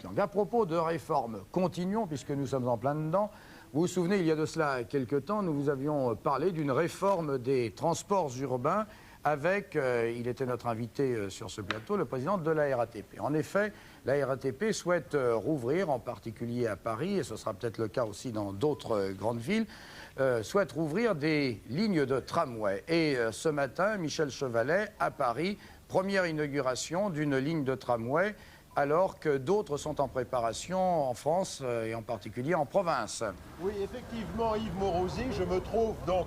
Donc, à propos de réforme, continuons puisque nous sommes en plein dedans. Vous vous souvenez, il y a de cela quelques temps, nous vous avions parlé d'une réforme des transports urbains avec, il était notre invité sur ce plateau, le président de la RATP. En effet, la RATP souhaite rouvrir, en particulier à Paris, et ce sera peut-être le cas aussi dans d'autres grandes villes, souhaite rouvrir des lignes de tramway. Et ce matin, Michel Chevalet, à Paris, première inauguration d'une ligne de tramway, alors que d'autres sont en préparation en France et en particulier en province. Oui, effectivement, Yves Morosi, je me trouve donc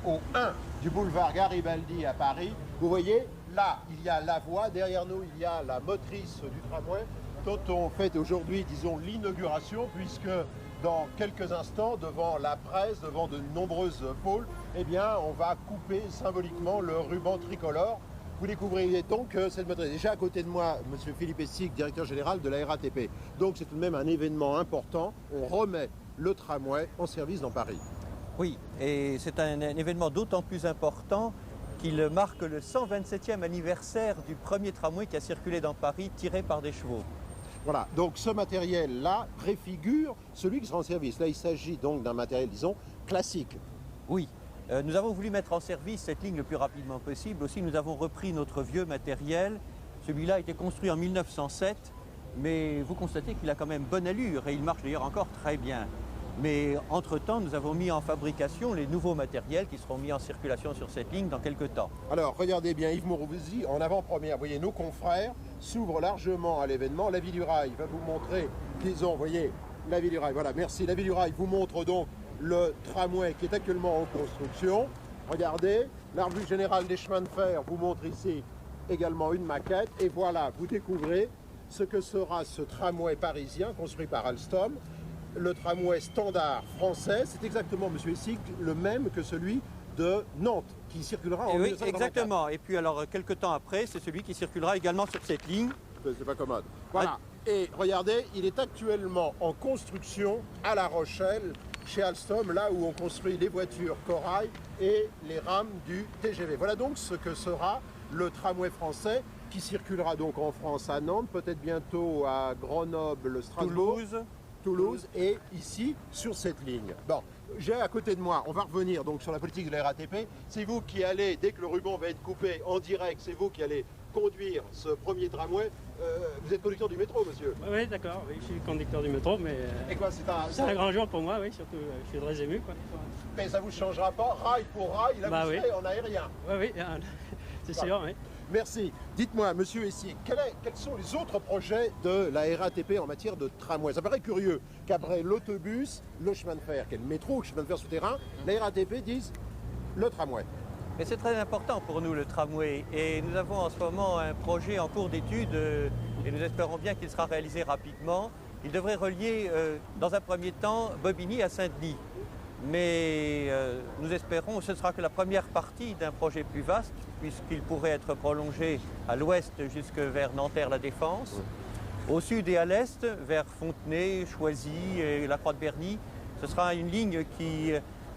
au 1 du boulevard Garibaldi à Paris. Vous voyez, là, il y a la voie, derrière nous, il y a la motrice du tramway, dont on fait aujourd'hui, disons, l'inauguration, puisque dans quelques instants, devant la presse, devant de nombreuses pôles, eh bien, on va couper symboliquement le ruban tricolore. Vous découvrirez donc cette motrice. Déjà à côté de moi, M. Philippe Essig, directeur général de la RATP. Donc c'est tout de même un événement important. On remet le tramway en service dans Paris. Oui, et c'est un événement d'autant plus important qu'il marque le 127e anniversaire du premier tramway qui a circulé dans Paris, tiré par des chevaux. Voilà, donc ce matériel-là préfigure celui qui sera en service. Là, il s'agit donc d'un matériel, disons, classique. Oui. Nous avons voulu mettre en service cette ligne le plus rapidement possible. Aussi, nous avons repris notre vieux matériel. Celui-là a été construit en 1907, mais vous constatez qu'il a quand même bonne allure et il marche d'ailleurs encore très bien. Mais entre-temps, nous avons mis en fabrication les nouveaux matériels qui seront mis en circulation sur cette ligne dans quelques temps. Alors, regardez bien, Yves Morosi, en avant-première, vous voyez, nos confrères s'ouvrent largement à l'événement. La Ville du Rail va vous montrer, disons, vous voyez, la Ville du Rail, voilà, merci. La Ville du Rail vous montre donc le tramway qui est actuellement en construction. Regardez, l'arbitre général des chemins de fer vous montre ici également une maquette. Et voilà, vous découvrez ce que sera ce tramway parisien construit par Alstom. Le tramway standard français, c'est exactement, monsieur Essig, le même que celui de Nantes, qui circulera en 1994. Oui, exactement. Et puis alors, quelques temps après, c'est celui qui circulera également sur cette ligne. C'est pas commode. Voilà. Et regardez, il est actuellement en construction à La Rochelle, chez Alstom, là où on construit les voitures Corail et les rames du TGV. Voilà donc ce que sera le tramway français qui circulera donc en France à Nantes, peut-être bientôt à Grenoble, Strasbourg, Toulouse et ici sur cette ligne. Bon, j'ai à côté de moi, on va revenir donc sur la politique de la RATP. C'est vous qui allez, dès que le ruban va être coupé en direct, c'est vous qui allez conduire ce premier tramway. Vous êtes conducteur du métro, monsieur? Oui, d'accord, oui, je suis conducteur du métro, mais et quoi, c'est un grand jour pour moi, oui, surtout, je suis très ému, quoi. Mais ça ne vous changera pas, rail pour rail, là vous serez en aérien. Oui, oui, c'est sûr, oui. Merci. Dites-moi, monsieur Essig, quels sont les autres projets de la RATP en matière de tramway? Ça paraît curieux qu'après l'autobus, le chemin de fer, qui est le métro, le chemin de fer souterrain, la RATP dise le tramway. Mais c'est très important pour nous, le tramway. Et nous avons en ce moment un projet en cours d'étude et nous espérons bien qu'il sera réalisé rapidement. Il devrait relier, dans un premier temps, Bobigny à Saint-Denis. Mais nous espérons que ce sera que la première partie d'un projet plus vaste, puisqu'il pourrait être prolongé à l'ouest jusque vers Nanterre-la-Défense, au sud et à l'est, vers Fontenay, Choisy et la Croix-de-Berny. Ce sera une ligne qui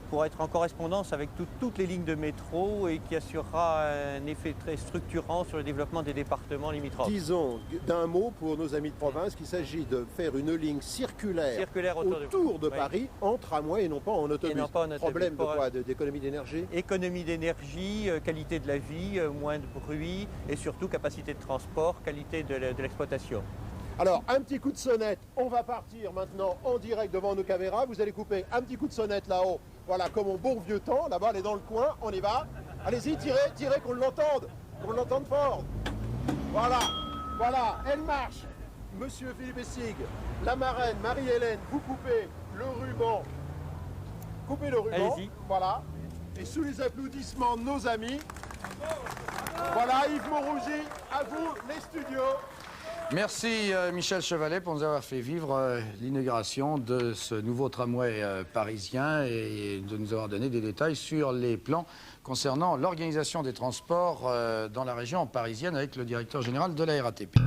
pour être en correspondance avec toutes les lignes de métro et qui assurera un effet très structurant sur le développement des départements limitrophes. Disons d'un mot pour nos amis de province qu'il s'agit de faire une ligne circulaire autour de Paris en tramway et non pas en autobus. Problème de quoi? D'économie d'énergie? Économie d'énergie, qualité de la vie, moins de bruit et surtout capacité de transport, qualité de l'exploitation. Alors, un petit coup de sonnette, on va partir maintenant en direct devant nos caméras. Vous allez couper un petit coup de sonnette là-haut. Voilà, comme au bon vieux temps. Là-bas, elle est dans le coin, on y va. Allez-y, tirez, qu'on l'entende fort. Voilà, voilà, elle marche. Monsieur Philippe Essig, la marraine, Marie-Hélène, vous coupez le ruban. Coupez le ruban, voilà. Et sous les applaudissements de nos amis, voilà Yves Morosi, à vous les studios. Merci Michel Chevalet pour nous avoir fait vivre l'inauguration de ce nouveau tramway parisien et de nous avoir donné des détails sur les plans concernant l'organisation des transports dans la région parisienne avec le directeur général de la RATP.